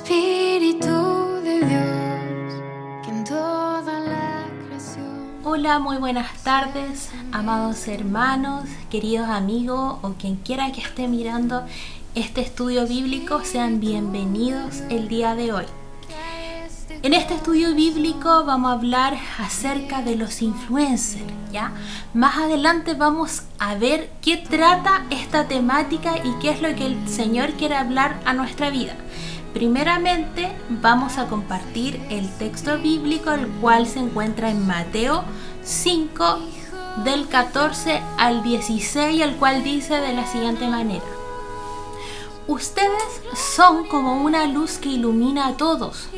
Espíritu de Dios, que en toda la creación. Hola, muy buenas tardes, amados hermanos, queridos amigos o quien quiera que esté mirando este estudio bíblico, sean bienvenidos el día de hoy. En este estudio bíblico vamos a hablar acerca de los influencers, ¿ya? Más adelante vamos a ver qué trata esta temática y qué es lo que el Señor quiere hablar a nuestra vida. Primeramente vamos a compartir el texto bíblico, el cual se encuentra en Mateo 5, del 14 al 16, el cual dice de la siguiente manera: Ustedes son como una luz que ilumina a todos.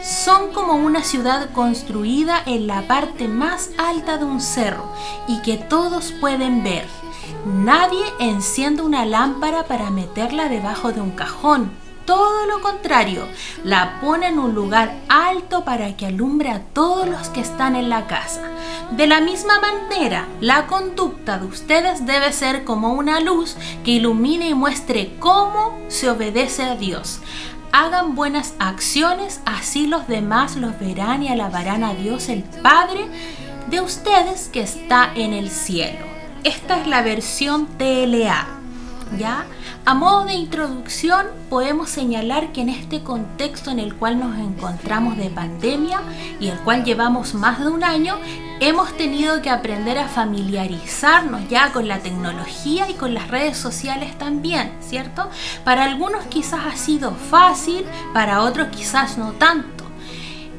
Son como una ciudad construida en la parte más alta de un cerro y que todos pueden ver. Nadie enciende una lámpara para meterla debajo de un cajón. Todo lo contrario, la pone en un lugar alto para que alumbre a todos los que están en la casa. De la misma manera, la conducta de ustedes debe ser como una luz que ilumine y muestre cómo se obedece a Dios. Hagan buenas acciones, así los demás los verán y alabarán a Dios, el Padre de ustedes que está en el cielo. Esta es la versión TLA, ¿ya? A modo de introducción, podemos señalar que en este contexto en el cual nos encontramos de pandemia y el cual llevamos más de un año, hemos tenido que aprender a familiarizarnos ya con la tecnología y con las redes sociales también, ¿cierto? Para algunos quizás ha sido fácil, para otros quizás no tanto.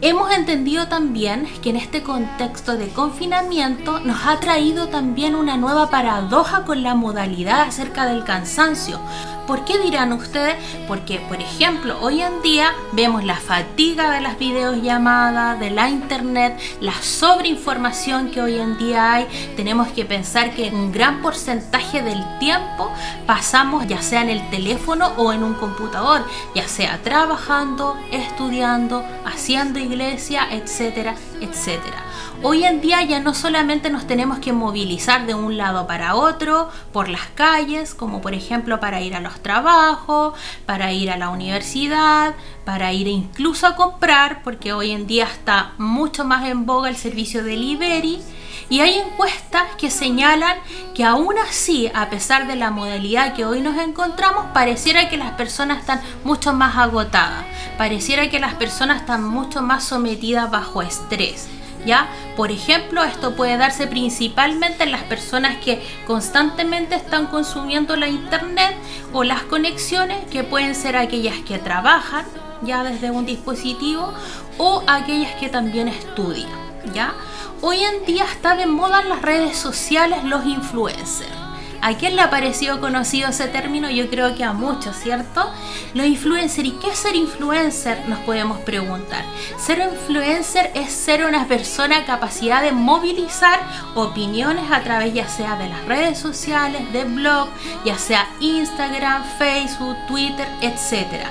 Hemos entendido también que en este contexto de confinamiento nos ha traído también una nueva paradoja con la modalidad acerca del cansancio. ¿Por qué dirán ustedes? Porque, por ejemplo, hoy en día vemos la fatiga de las videollamadas, de la internet, la sobreinformación que hoy en día hay. Tenemos que pensar que un gran porcentaje del tiempo pasamos ya sea en el teléfono o en un computador, ya sea trabajando, estudiando, haciendo iglesia, etcétera, etcétera. Hoy en día ya no solamente nos tenemos que movilizar de un lado para otro por las calles, como por ejemplo para ir a los trabajos, para ir a la universidad, para ir incluso a comprar, porque hoy en día está mucho más en boga el servicio de delivery. Y hay encuestas que señalan que aún así, a pesar de la modalidad que hoy nos encontramos, pareciera que las personas están mucho más agotadas, pareciera que las personas están mucho más sometidas bajo estrés, ¿ya? Por ejemplo, esto puede darse principalmente en las personas que constantemente están consumiendo la internet o las conexiones, que pueden ser aquellas que trabajan ya desde un dispositivo o aquellas que también estudian, ¿ya? Hoy en día está de moda en las redes sociales los influencers. ¿A quién le ha parecido conocido ese término? Yo creo que a muchos, ¿cierto? Los influencers. ¿Y qué es ser influencer? Nos podemos preguntar. Ser influencer es ser una persona capacidad de movilizar opiniones a través ya sea de las redes sociales, de blog, ya sea Instagram, Facebook, Twitter, etcétera.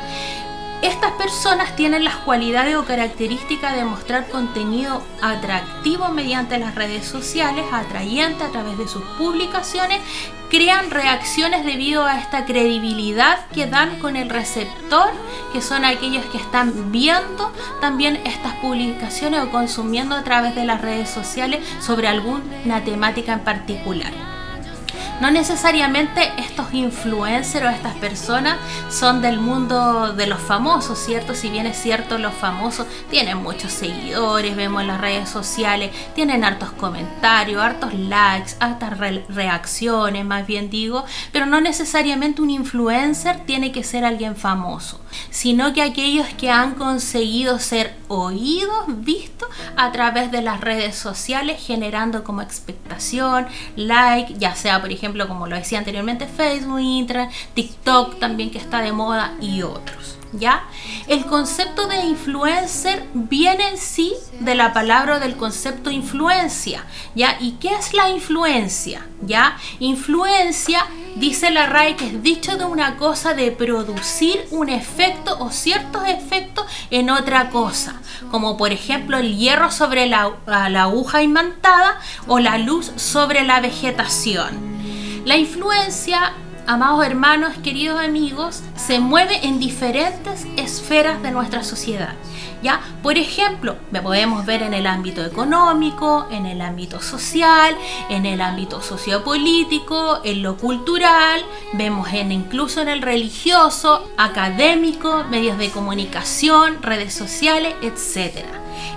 Estas personas tienen las cualidades o características de mostrar contenido atractivo mediante las redes sociales, atrayente a través de sus publicaciones, crean reacciones debido a esta credibilidad que dan con el receptor, que son aquellos que están viendo también estas publicaciones o consumiendo a través de las redes sociales sobre alguna temática en particular. No necesariamente estos influencers o estas personas son del mundo de los famosos, ¿cierto? Si bien es cierto, los famosos tienen muchos seguidores, vemos en las redes sociales, tienen hartos comentarios, hartos likes, hartas reacciones, más bien digo, pero no necesariamente un influencer tiene que ser alguien famoso, sino que aquellos que han conseguido ser oídos, vistos a través de las redes sociales, generando como expectación, like, ya sea por ejemplo, como lo decía anteriormente, Facebook, Instagram, TikTok también que está de moda y otros, ¿ya? El concepto de influencer viene en sí de la palabra del concepto influencia, ¿ya? ¿Y qué es la influencia? ¿Ya? Influencia, dice la RAE, que es dicho de una cosa de producir un efecto o ciertos efectos en otra cosa, como por ejemplo el hierro sobre la aguja imantada o la luz sobre la vegetación. La influencia amados hermanos, queridos amigos, se mueve en diferentes esferas de nuestra sociedad. ¿Ya? Por ejemplo, podemos ver en el ámbito económico, en el ámbito social, en el ámbito sociopolítico, en lo cultural, vemos incluso en el religioso, académico, medios de comunicación, redes sociales, etc.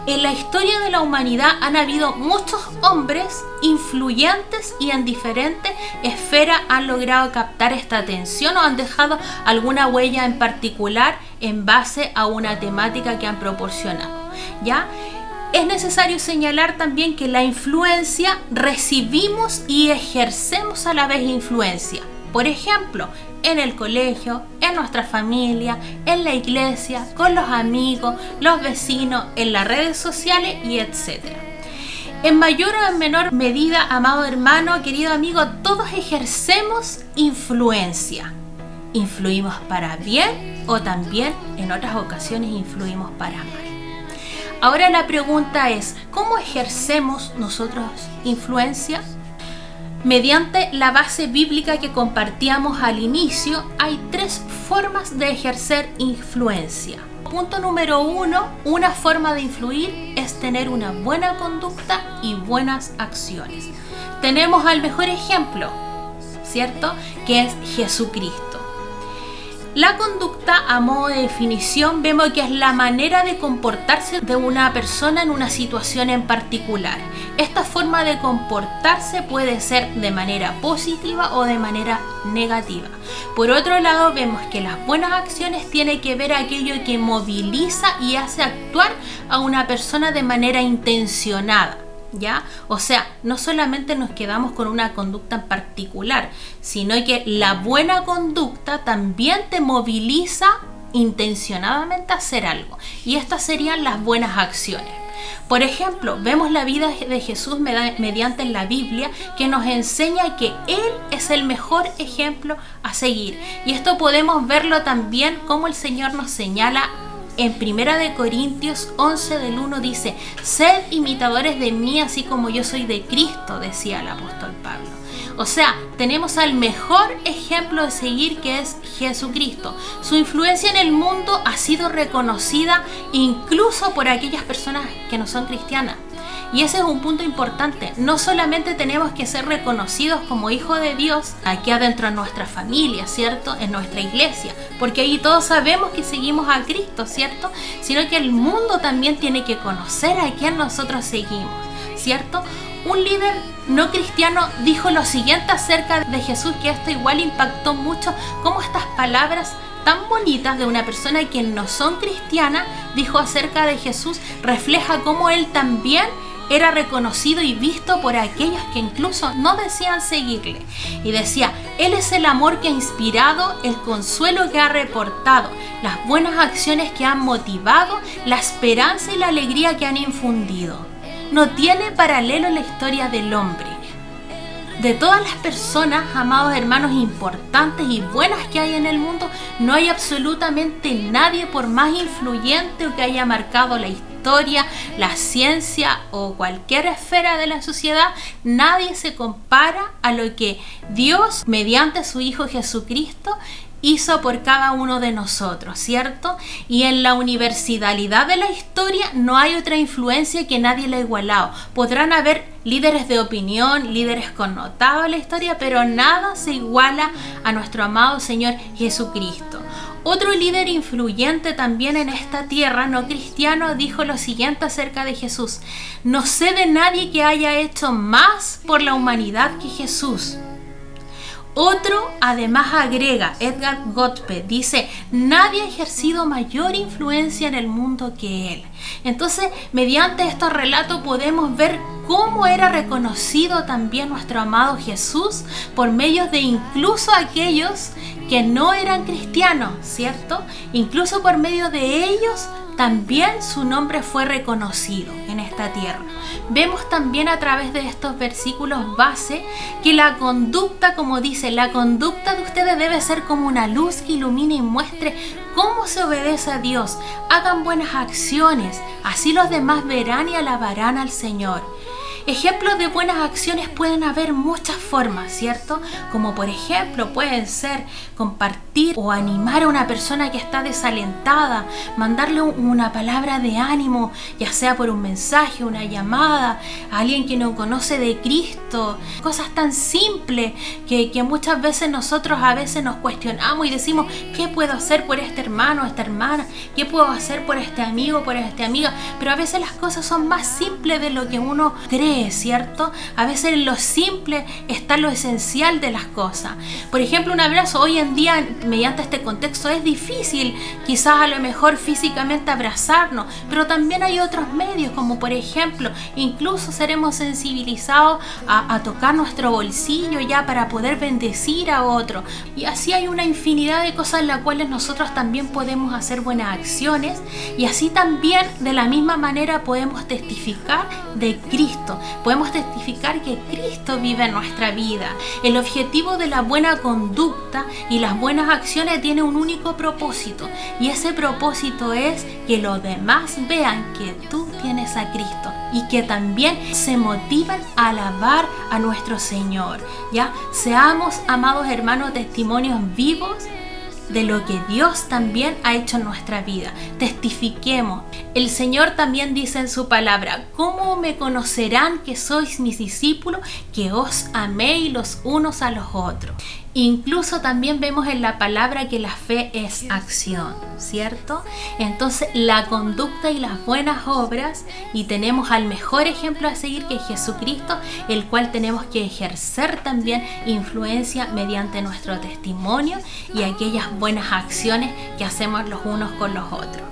En la historia de la humanidad han habido muchos hombres influyentes y en diferentes esferas han logrado captar esta atención o han dejado alguna huella en particular en base a una temática que han proporcionado. ¿Ya? Es necesario señalar también que la influencia recibimos y ejercemos a la vez influencia. Por ejemplo, en el colegio, en nuestra familia, en la iglesia, con los amigos, los vecinos, en las redes sociales y etc. En mayor o en menor medida, amado hermano, querido amigo, todos ejercemos influencia. Influimos para bien o también en otras ocasiones influimos para mal. Ahora la pregunta es, ¿cómo ejercemos nosotros influencia? Mediante la base bíblica que compartíamos al inicio, hay 3 formas de ejercer influencia. Punto número 1, una forma de influir es tener una buena conducta y buenas acciones. Tenemos al mejor ejemplo, ¿cierto? Que es Jesucristo. La conducta, a modo de definición, vemos que es la manera de comportarse de una persona en una situación en particular. Esta forma de comportarse puede ser de manera positiva o de manera negativa. Por otro lado, vemos que las buenas acciones tienen que ver aquello que moviliza y hace actuar a una persona de manera intencionada. ¿Ya? O sea, no solamente nos quedamos con una conducta en particular, sino que la buena conducta también te moviliza intencionadamente a hacer algo. Y estas serían las buenas acciones. Por ejemplo, vemos la vida de Jesús mediante la Biblia que nos enseña que Él es el mejor ejemplo a seguir. Y esto podemos verlo también como el Señor nos señala en 1 Corintios 11 del 1 dice: sed imitadores de mí así como yo soy de Cristo, decía el apóstol Pablo. O sea, tenemos al mejor ejemplo de seguir, que es Jesucristo. Su influencia en el mundo ha sido reconocida incluso por aquellas personas que no son cristianas. Y ese es un punto importante. No solamente tenemos que ser reconocidos como hijos de Dios aquí adentro de nuestra familia, ¿cierto? En nuestra iglesia, porque ahí todos sabemos que seguimos a Cristo, ¿cierto? Sino que el mundo también tiene que conocer a quién nosotros seguimos, ¿cierto? Un líder no cristiano dijo lo siguiente acerca de Jesús, que esto igual impactó mucho, como estas palabras tan bonitas de una persona que no son cristiana dijo acerca de Jesús, refleja cómo él también era reconocido y visto por aquellos que incluso no desean seguirle. Y decía: Él es el amor que ha inspirado, el consuelo que ha reportado, las buenas acciones que han motivado, la esperanza y la alegría que han infundido. No tiene paralelo en la historia del hombre. De todas las personas, amados hermanos, importantes y buenas que hay en el mundo, no hay absolutamente nadie, por más influyente o que haya marcado la historia, la ciencia o cualquier esfera de la sociedad, nadie se compara a lo que Dios, mediante su Hijo Jesucristo, hizo por cada uno de nosotros, ¿cierto? Y en la universalidad de la historia no hay otra influencia que nadie la ha igualado. Podrán haber líderes de opinión, líderes connotados en la historia, pero nada se iguala a nuestro amado Señor Jesucristo. Otro líder influyente también en esta tierra, no cristiano, dijo lo siguiente acerca de Jesús: no sé de nadie que haya hecho más por la humanidad que Jesús. Otro además agrega, Edgar Gottpe, dice: nadie ha ejercido mayor influencia en el mundo que él. Entonces, mediante estos relatos podemos ver cómo era reconocido también nuestro amado Jesús por medio de incluso aquellos que no eran cristianos, ¿cierto? Incluso por medio de ellos también su nombre fue reconocido en esta tierra. Vemos también a través de estos versículos base que la conducta, como dice, la conducta de ustedes debe ser como una luz que ilumine y muestre cómo se obedece a Dios. Hagan buenas acciones, así los demás verán y alabarán al Señor. Ejemplos de buenas acciones pueden haber muchas formas, ¿cierto? Como por ejemplo pueden ser compartir o animar a una persona que está desalentada, mandarle una palabra de ánimo, ya sea por un mensaje, una llamada, a alguien que no conoce de Cristo. Cosas tan simples que muchas veces nosotros a veces nos cuestionamos y decimos, ¿qué puedo hacer por este hermano, esta hermana? ¿Qué puedo hacer por este amigo, por esta amiga? Pero a veces las cosas son más simples de lo que uno cree, ¿cierto? A veces en lo simple está lo esencial de las cosas. Por ejemplo, un abrazo. Hoy en día, mediante este contexto, es difícil quizás a lo mejor físicamente abrazarnos, pero también hay otros medios, como por ejemplo, incluso seremos sensibilizados a tocar nuestro bolsillo ya para poder bendecir a otro. Y así hay una infinidad de cosas en las cuales nosotros también podemos hacer buenas acciones, y así también de la misma manera podemos testificar de Cristo. Podemos testificar que Cristo vive en nuestra vida. El objetivo de la buena conducta y las buenas acciones tiene un único propósito, y ese propósito es que los demás vean que tú tienes a Cristo y que también se motivan a alabar a nuestro Señor. Ya seamos, amados hermanos, testimonios vivos de lo que Dios también ha hecho en nuestra vida. Testifiquemos. El Señor también dice en su palabra: ¿cómo me conocerán que sois mis discípulos? Que os améis los unos a los otros. Incluso también vemos en la palabra que la fe es acción, ¿cierto? Entonces la conducta y las buenas obras, y tenemos al mejor ejemplo a seguir, que es Jesucristo, el cual tenemos que ejercer también influencia mediante nuestro testimonio y aquellas buenas acciones que hacemos los unos con los otros.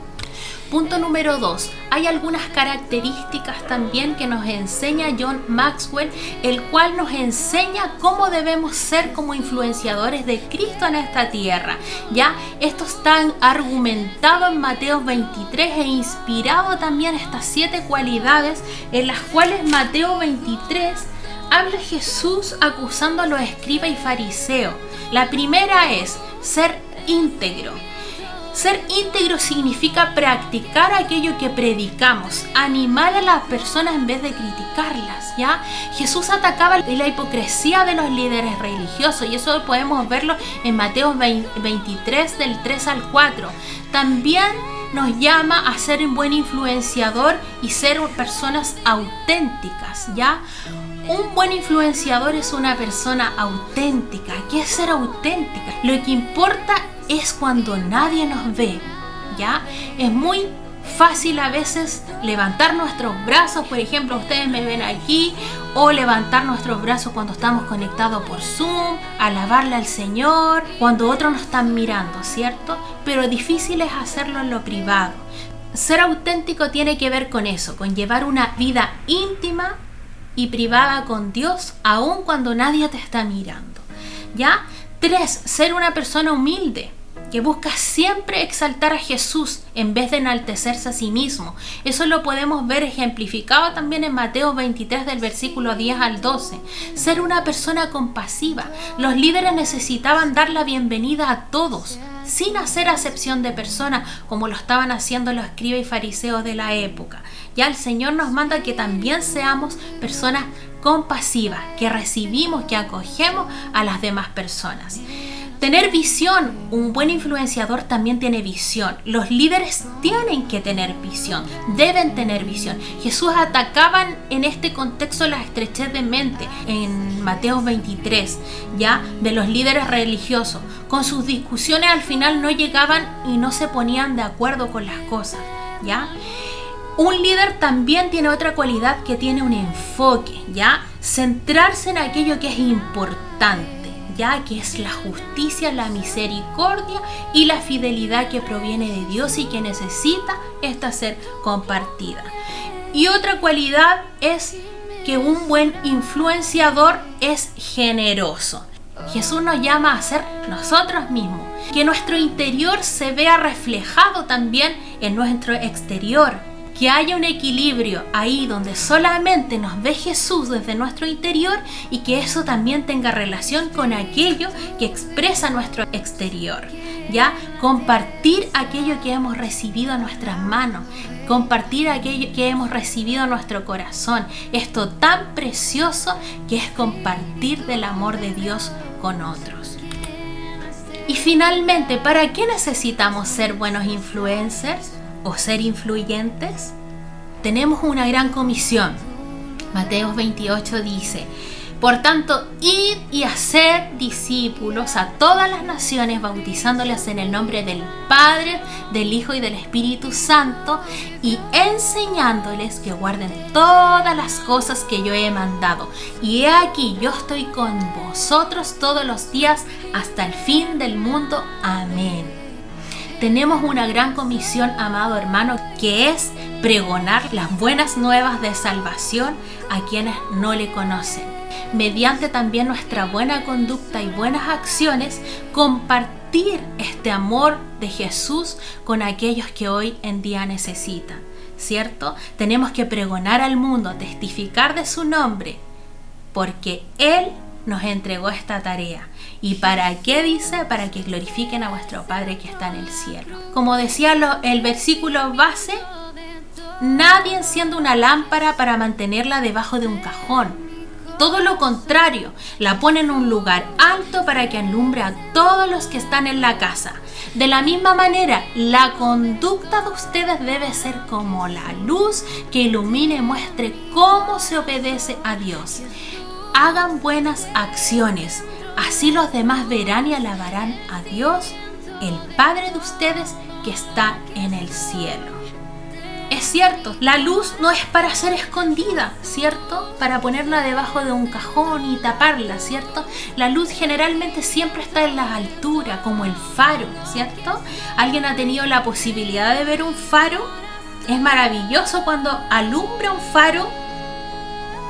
Punto número 2. Hay algunas características también que nos enseña John Maxwell, el cual nos enseña cómo debemos ser como influenciadores de Cristo en esta tierra. Ya esto está argumentado en Mateo 23 e inspirado también estas 7 cualidades en las cuales Mateo 23 habla Jesús acusando a los escribas y fariseos. La primera es ser íntegro. Ser íntegro significa practicar aquello que predicamos, animar a las personas en vez de criticarlas, ¿ya? Jesús atacaba la hipocresía de los líderes religiosos, y eso podemos verlo en Mateo 23 del 3 al 4. También nos llama a ser un buen influenciador y ser personas auténticas, ¿ya? Un buen influenciador es una persona auténtica. ¿Qué es ser auténtica? Lo que importa es cuando nadie nos ve, ¿ya? Es muy fácil a veces levantar nuestros brazos, por ejemplo, ustedes me ven aquí, o levantar nuestros brazos cuando estamos conectados por Zoom, alabarle al Señor, cuando otros nos están mirando, ¿cierto? Pero difícil es hacerlo en lo privado. Ser auténtico tiene que ver con eso, con llevar una vida íntima y privada con Dios, aun cuando nadie te está mirando, ¿ya? 3. Ser una persona humilde, que busca siempre exaltar a Jesús en vez de enaltecerse a sí mismo. Eso lo podemos ver ejemplificado también en Mateo 23 del versículo 10 al 12. Ser una persona compasiva. Los líderes necesitaban dar la bienvenida a todos, sin hacer acepción de personas, como lo estaban haciendo los escribas y fariseos de la época. Ya el Señor nos manda que también seamos personas compasivas, que recibimos, que acogemos a las demás personas. Tener visión. Un buen influenciador también tiene visión. Los líderes tienen que tener visión, deben tener visión. Jesús atacaba en este contexto la estrechez de mente en Mateo 23, ya, de los líderes religiosos. Con sus discusiones al final no llegaban y no se ponían de acuerdo con las cosas, ¿ya? Un líder también tiene otra cualidad, que tiene un enfoque, ¿ya? Centrarse en aquello que es importante, ya, que es la justicia, la misericordia y la fidelidad que proviene de Dios y que necesita esta ser compartida. Y otra cualidad es que un buen influenciador es generoso. Jesús nos llama a ser nosotros mismos, que nuestro interior se vea reflejado también en nuestro exterior. Que haya un equilibrio ahí donde solamente nos ve Jesús desde nuestro interior, y que eso también tenga relación con aquello que expresa nuestro exterior, ya compartir aquello que hemos recibido en nuestras manos, compartir aquello que hemos recibido en nuestro corazón, esto tan precioso que es compartir del amor de Dios con otros. Y finalmente, ¿para qué necesitamos ser buenos influencers o ser influyentes? Tenemos una gran comisión. Mateo 28 dice: por tanto, id y hacer discípulos a todas las naciones, bautizándoles en el nombre del Padre, del Hijo y del Espíritu Santo, y enseñándoles que guarden todas las cosas que yo he mandado. Y he aquí, yo estoy con vosotros todos los días hasta el fin del mundo. Amén. Tenemos una gran comisión, amado hermano, que es pregonar las buenas nuevas de salvación a quienes no le conocen. Mediante también nuestra buena conducta y buenas acciones, compartir este amor de Jesús con aquellos que hoy en día necesitan, ¿cierto? Tenemos que pregonar al mundo, testificar de su nombre, porque Él nos entregó esta tarea. ¿Y para qué dice? Para que glorifiquen a vuestro Padre que está en el cielo. Como decía el versículo base, nadie enciende una lámpara para mantenerla debajo de un cajón. Todo lo contrario, la pone en un lugar alto para que alumbre a todos los que están en la casa. De la misma manera, la conducta de ustedes debe ser como la luz que ilumine y muestre cómo se obedece a Dios. Hagan buenas acciones, así los demás verán y alabarán a Dios, el Padre de ustedes que está en el cielo. Es cierto, la luz no es para ser escondida, ¿cierto? Para ponerla debajo de un cajón y taparla, ¿cierto? La luz generalmente siempre está en las alturas, como el faro, ¿cierto? ¿Alguien ha tenido la posibilidad de ver un faro? Es maravilloso cuando alumbra un faro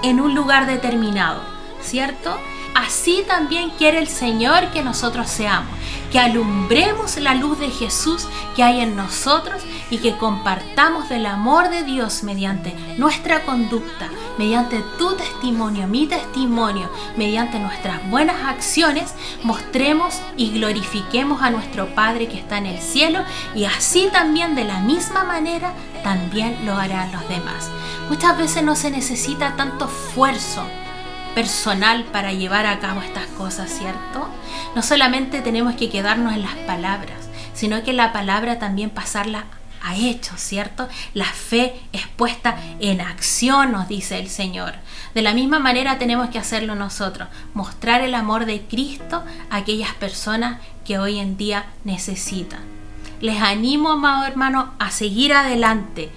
en un lugar determinado, ¿cierto? Así también quiere el Señor que nosotros seamos, que alumbremos la luz de Jesús que hay en nosotros y que compartamos del amor de Dios mediante nuestra conducta, mediante tu testimonio, mi testimonio, mediante nuestras buenas acciones, mostremos y glorifiquemos a nuestro Padre que está en el cielo, y así también de la misma manera también lo harán los demás. Muchas veces no se necesita tanto esfuerzo personal para llevar a cabo estas cosas, ¿cierto? No solamente tenemos que quedarnos en las palabras, sino que la palabra también pasarla a hechos, ¿cierto? La fe es puesta en acción, nos dice el Señor. De la misma manera tenemos que hacerlo nosotros, mostrar el amor de Cristo a aquellas personas que hoy en día necesitan. Les animo, amado hermano, a seguir adelante.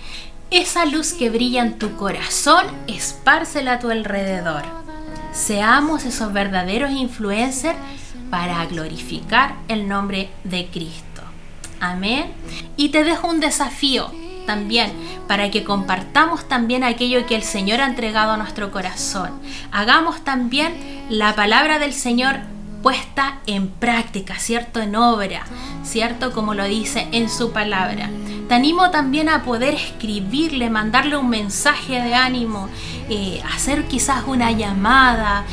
Esa luz que brilla en tu corazón, espárcela a tu alrededor. Seamos esos verdaderos influencers para glorificar el nombre de Cristo. Amén. Y te dejo un desafío también para que compartamos también aquello que el Señor ha entregado a nuestro corazón. Hagamos también la palabra del Señor puesta en práctica, ¿cierto? En obra, ¿cierto? Como lo dice en su palabra. Te animo también a poder escribirle, mandarle un mensaje de ánimo, hacer quizás una llamada,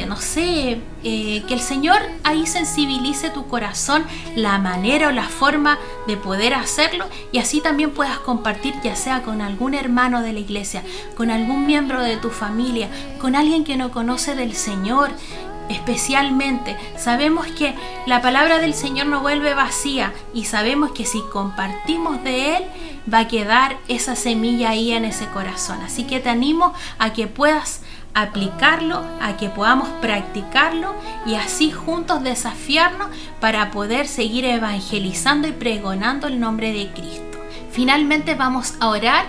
no sé, que el Señor ahí sensibilice tu corazón la manera o la forma de poder hacerlo, y así también puedas compartir, ya sea con algún hermano de la iglesia, con algún miembro de tu familia, con alguien que no conoce del Señor. Especialmente sabemos que la palabra del Señor no vuelve vacía, y sabemos que si compartimos de Él va a quedar esa semilla ahí en ese corazón. Así que te animo a que puedas aplicarlo, a que podamos practicarlo y así juntos desafiarnos para poder seguir evangelizando y pregonando el nombre de Cristo. Finalmente vamos a orar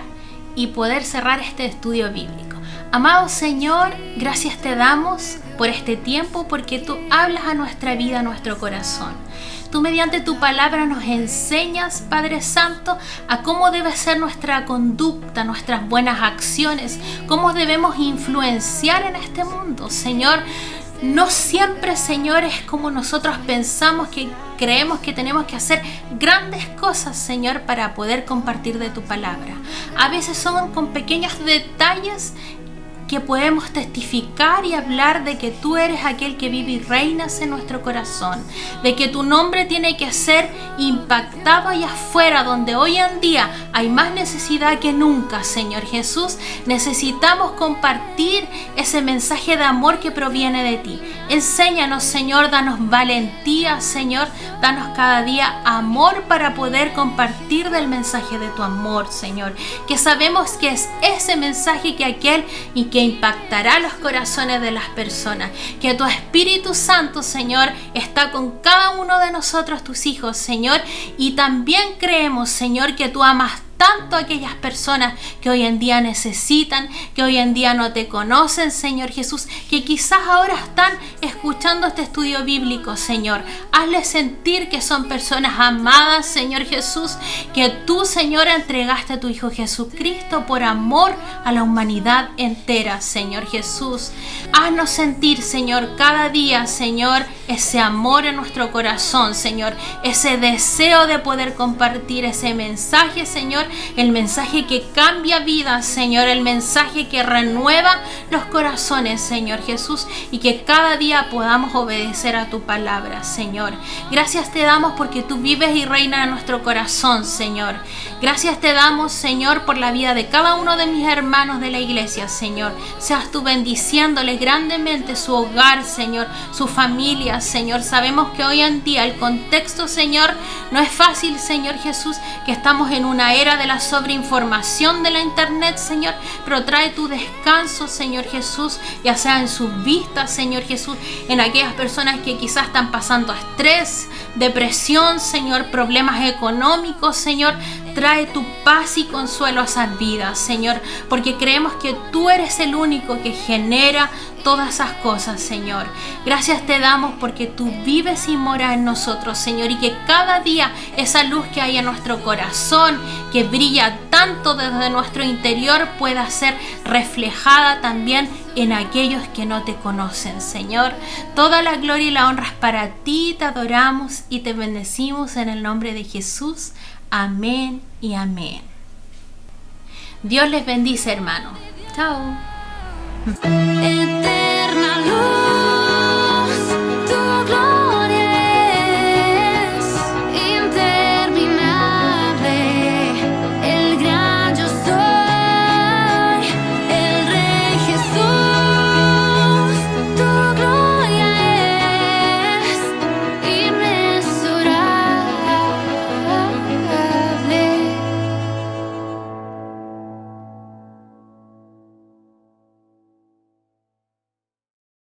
y poder cerrar este estudio bíblico. Amado Señor, gracias te damos por este tiempo, porque tú hablas a nuestra vida, a nuestro corazón. Tú mediante tu palabra nos enseñas, Padre Santo, a cómo debe ser nuestra conducta, nuestras buenas acciones, cómo debemos influenciar en este mundo. Señor, no siempre, Señor, es como nosotros pensamos, que creemos que tenemos que hacer grandes cosas, Señor, para poder compartir de tu palabra. A veces son con pequeños detalles que podemos testificar y hablar de que tú eres aquel que vive y reinas en nuestro corazón, de que tu nombre tiene que ser impactado allá afuera, donde hoy en día hay más necesidad que nunca, Señor Jesús. Necesitamos compartir ese mensaje de amor que proviene de ti. Enséñanos, Señor, danos valentía, Señor, danos cada día amor para poder compartir del mensaje de tu amor, Señor, que sabemos que es ese mensaje que aquel y que impactará los corazones de las personas, que tu Espíritu Santo, Señor, está con cada uno de nosotros, tus hijos, Señor, y también creemos, Señor, que tú amas tanto a aquellas personas que hoy en día necesitan, que hoy en día no te conocen, Señor Jesús, que quizás ahora están escuchando este estudio bíblico, Señor. Hazles sentir que son personas amadas, Señor Jesús, que tú, Señor, entregaste a tu Hijo Jesucristo por amor a la humanidad entera, Señor Jesús. Haznos sentir, Señor, cada día, Señor, ese amor en nuestro corazón, Señor, ese deseo de poder compartir ese mensaje, Señor, el mensaje que cambia vidas, Señor, el mensaje que renueva los corazones, Señor Jesús, y que cada día podamos obedecer a tu palabra, Señor. Gracias te damos porque tú vives y reinas en nuestro corazón, Señor. Gracias te damos, Señor, por la vida de cada uno de mis hermanos de la iglesia, Señor. Seas tú bendiciéndoles grandemente su hogar, Señor, su familia, Señor. Sabemos que hoy en día el contexto, Señor, no es fácil, Señor Jesús, que estamos en una era de la sobreinformación de la internet, Señor, pero trae tu descanso, Señor Jesús, ya sea en sus vistas, Señor Jesús, en aquellas personas que quizás están pasando estrés, depresión, Señor, problemas económicos, Señor. Trae tu paz y consuelo a esas vidas, Señor, porque creemos que tú eres el único que genera todas esas cosas, Señor. Gracias te damos porque tú vives y moras en nosotros, Señor, y que cada día esa luz que hay en nuestro corazón, que brilla tanto desde nuestro interior, pueda ser reflejada también en aquellos que no te conocen, Señor. Toda la gloria y la honra es para ti, te adoramos y te bendecimos en el nombre de Jesús. Amén y amén. Dios les bendice, hermano. Chao.